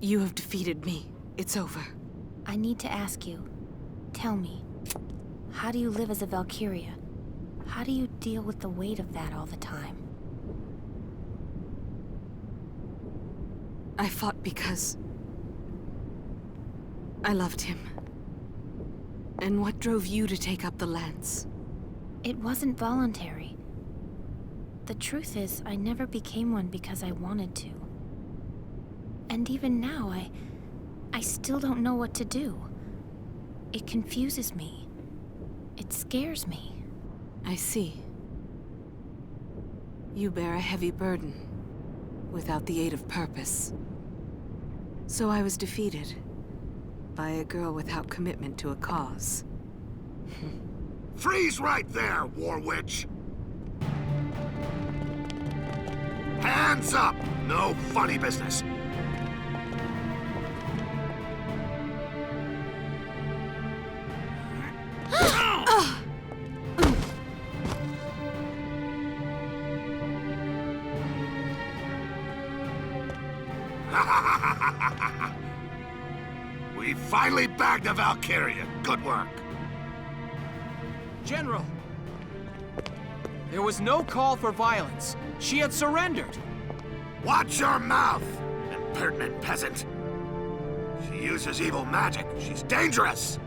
You have defeated me. It's over. I need to ask you. Tell me, how do you live as a Valkyria? How do you deal with the weight of that all the time? I fought because I loved him. And what drove you to take up the lance? It wasn't voluntary. The truth is, I never became one because I wanted to. And even now, I still don't know what to do. It confuses me. It scares me. I see. You bear a heavy burden, without the aid of purpose. So I was defeated by a girl without commitment to a cause. Freeze right there, War Witch! Hands up! No funny business. We finally bagged a Valkyria. Good work. General! There was no call for violence. She had surrendered. Watch your mouth, impertinent peasant. She uses evil magic. She's dangerous.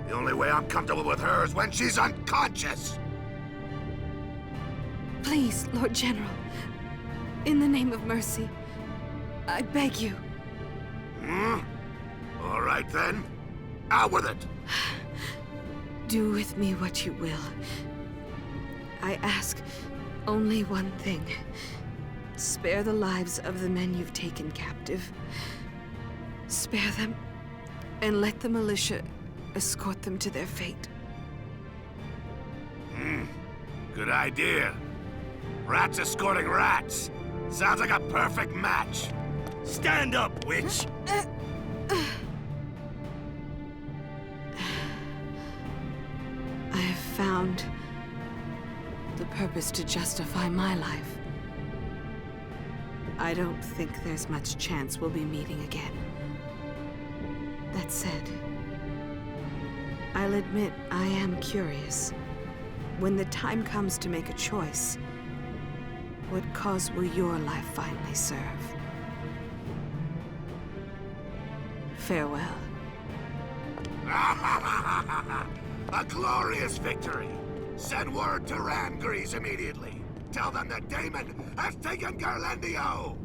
The only way I'm comfortable with her is when she's unconscious. Please, Lord General. In the name of mercy, I beg you. All right then. Out with it. Do with me what you will. I ask only one thing. Spare the lives of the men you've taken captive. Spare them, and let the militia escort them to their fate. Good idea. Rats escorting rats. Sounds like a perfect match. Stand up, witch! I have found the purpose to justify my life. I don't think there's much chance we'll be meeting again. That said, I'll admit I am curious. When the time comes to make a choice, what cause will your life finally serve? Farewell. A glorious victory! Send word to Rangrease immediately. Tell them that Damon has taken Garlandio!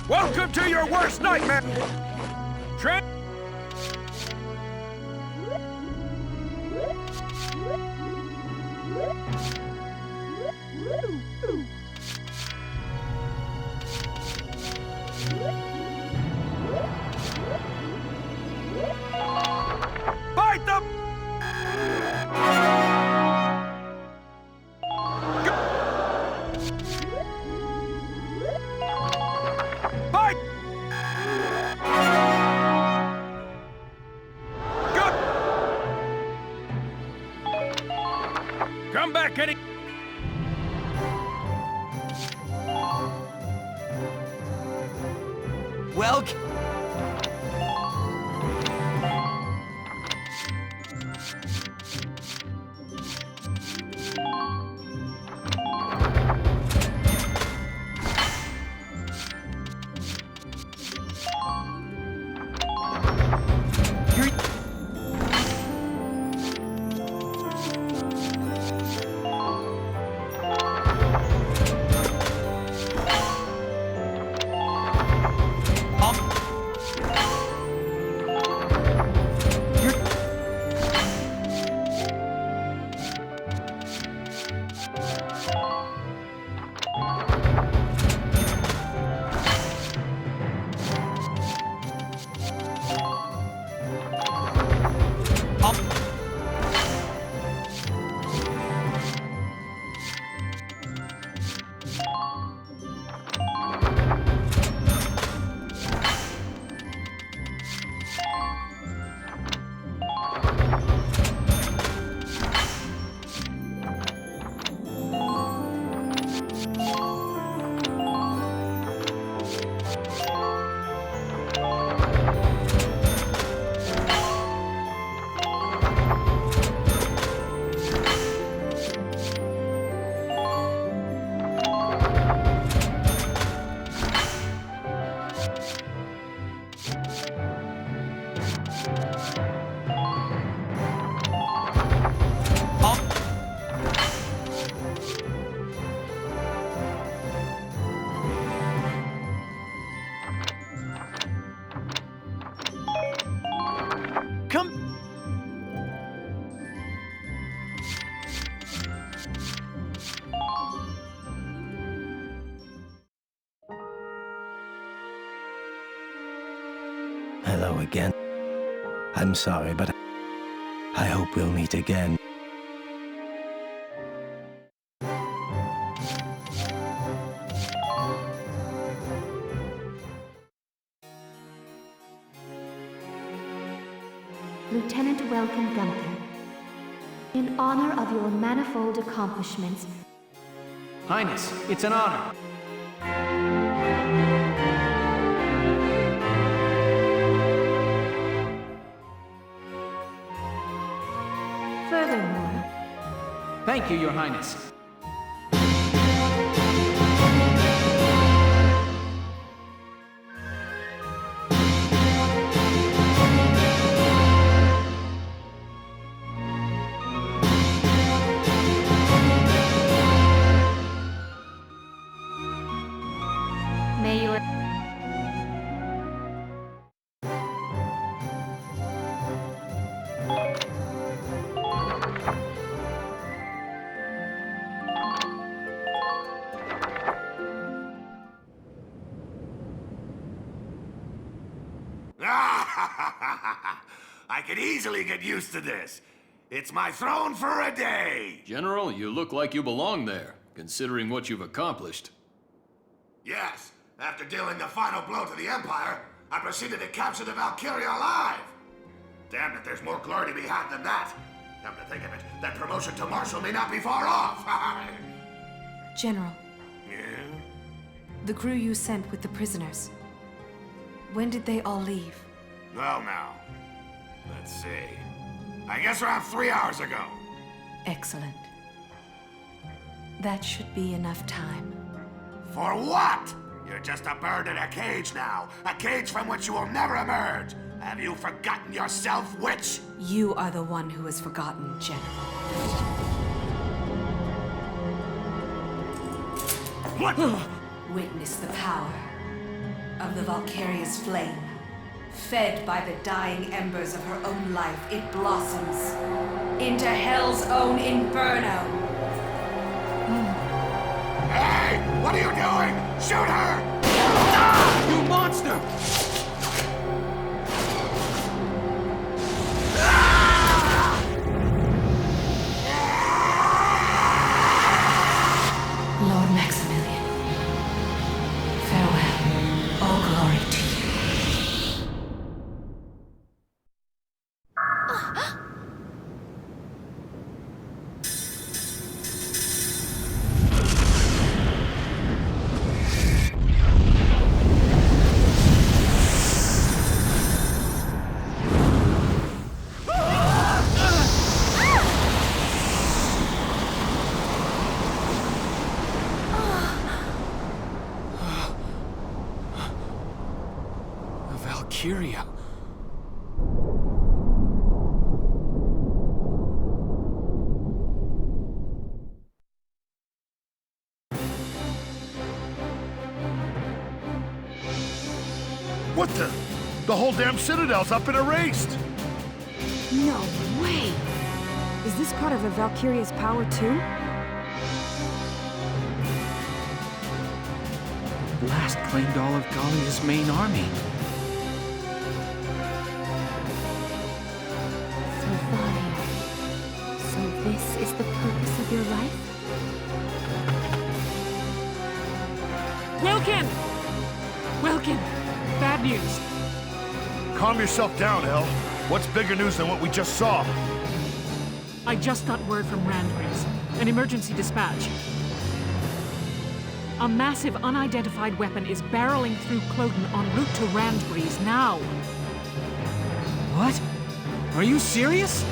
Welcome to your worst nightmare! Fight them! Fight! Good! Come back, Eddie! Welcome. Come. Hello again. I'm sorry, but I hope we'll meet again. Lieutenant Welcome Gunther, in honor of your manifold accomplishments, Highness, it's an honor. furthermore, Thank you, Your Highness. may your I could easily get used to this. It's my throne for a day. General, you look like you belong there, considering what you've accomplished. Yes, after dealing the final blow to the Empire, I proceeded to capture the Valkyria alive. Damn it, there's more glory to be had than that. Come to think of it, that promotion to Marshal may not be far off. General, Yeah? the crew you sent with the prisoners. When did they all leave? Well now, let's see. I guess around 3 hours ago. Excellent. That should be enough time. For what? You're just a bird in a cage now. A cage from which you will never emerge. Have you forgotten yourself, witch? You are the one who has forgotten, General. What? Witness the power of the Valkyria's flame. Fed by the dying embers of her own life, it blossoms into Hell's own inferno. Hey! What are you doing? Shoot her! You monster! Lord Maximilian, farewell. All glory to you. Valkyria. What the? The whole damn Citadel's up and erased! No way! Is this part of the Valkyria's power too? Blast claimed all of Gallia's main army. So this is the purpose of your life? Wilkin! Wilkin! Bad news. Calm yourself down, El. What's bigger news than what we just saw? I just got word from Randgreaves. An emergency dispatch. A massive unidentified weapon is barreling through Cloden en route to Randgreaves now. What? Are you serious?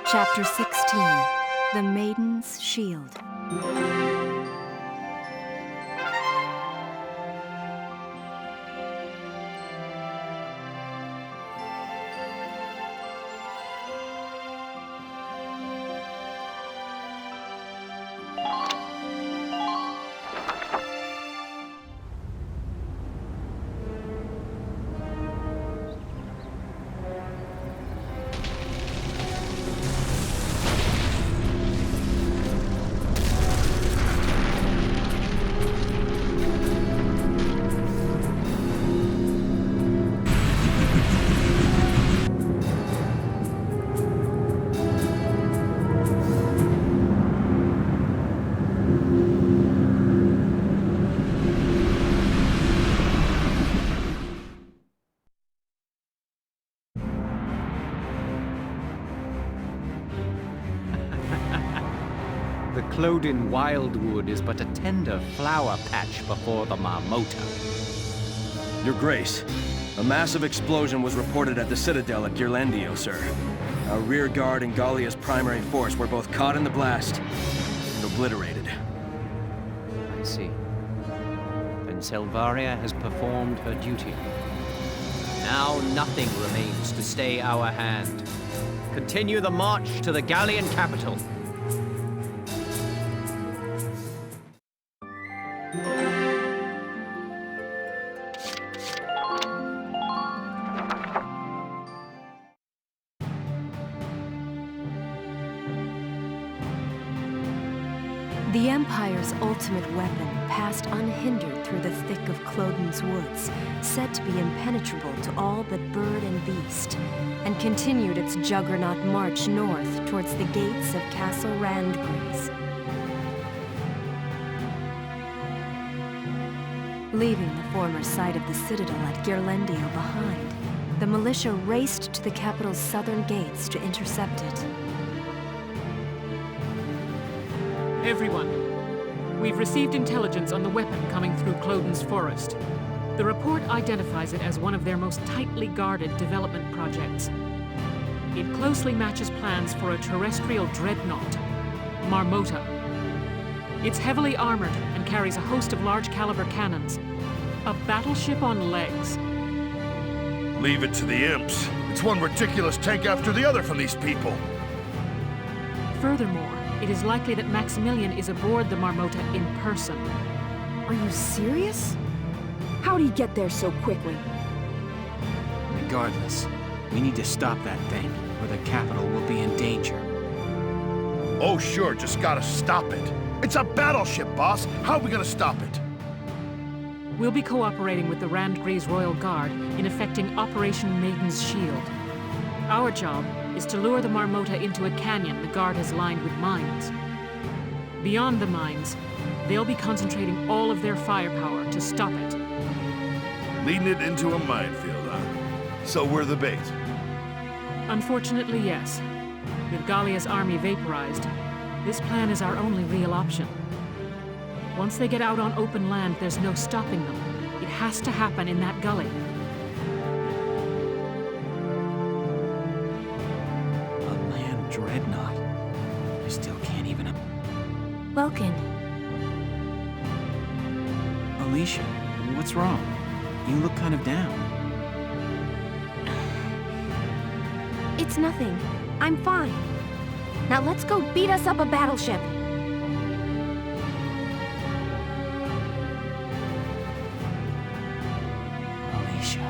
Chapter 16, The Maiden's Shield. Clodin Wildwood is but a tender flower patch before the Marmota. Your Grace, a massive explosion was reported at the Citadel at Ghirlandaio, sir. Our rear guard and Gallia's primary force were both caught in the blast and obliterated. I see. Then Selvaria has performed her duty. Now nothing remains to stay our hand. Continue the march to the Gallian capital. The Empire's ultimate weapon passed unhindered through the thick of Clodin's woods, said to be impenetrable to all but bird and beast, and continued its juggernaut march north towards the gates of Castle Randgrease. Leaving the former site of the Citadel at Ghirlandaio behind, the militia raced to the capital's southern gates to intercept it. Everyone, we've received intelligence on the weapon coming through Clodin's forest. The report identifies it as one of their most tightly guarded development projects. It closely matches plans for a terrestrial dreadnought, Marmota. It's heavily armored and carries a host of large-caliber cannons. A battleship on legs. Leave it to the imps. It's one ridiculous tank after the other from these people. Furthermore, it is likely that Maximilian is aboard the Marmota in person. Are you serious? How'd he get there so quickly? Regardless, we need to stop that thing, or the capital will be in danger. Oh, sure, just gotta stop it. It's a battleship, boss. How are we gonna stop it? We'll be cooperating with the Randgrease Royal Guard in effecting Operation Maiden's Shield. Our job is to lure the Marmota into a canyon the Guard has lined with mines. Beyond the mines, they'll be concentrating all of their firepower to stop it. Leading it into a minefield, huh? So we're the bait. Unfortunately, yes. With Gallia's army vaporized, this plan is our only real option. Once they get out on open land, there's no stopping them. It has to happen in that gully. A land dreadnought. I still can't even... Welkin. Alicia, what's wrong? You look kind of down. It's nothing. I'm fine. Now let's go beat us up a battleship. Alicia.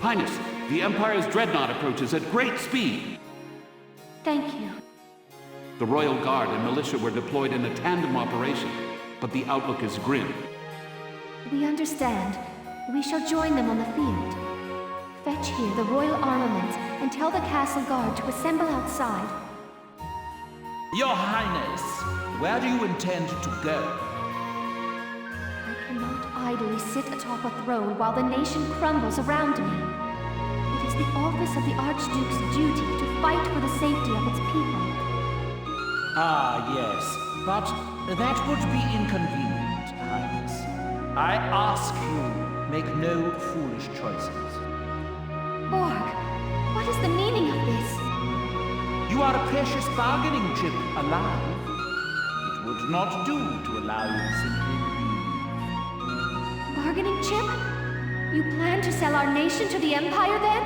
Highness, the Empire's dreadnought approaches at great speed. Thank you. The Royal Guard and militia were deployed in a tandem operation, but the outlook is grim. We understand. We shall join them on the field. Fetch here the royal armament and tell the castle guard to assemble outside. Your Highness, where do you intend to go? I cannot idly sit atop a throne while the nation crumbles around me. It is the office of the Archduke's duty to fight for the safety of its people. Ah, yes, but that would be inconvenient, Highness. I ask you, make no foolish choices. Borg, what is the meaning of this? You are a precious bargaining chip, alive. It would not do to allow you to simply leave. Bargaining chip? You plan to sell our nation to the Empire, then?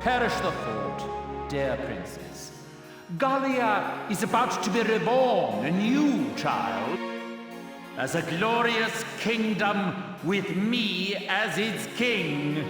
Perish the thought, dear princess. Gallia is about to be reborn, a new child, as a glorious kingdom with me as its king.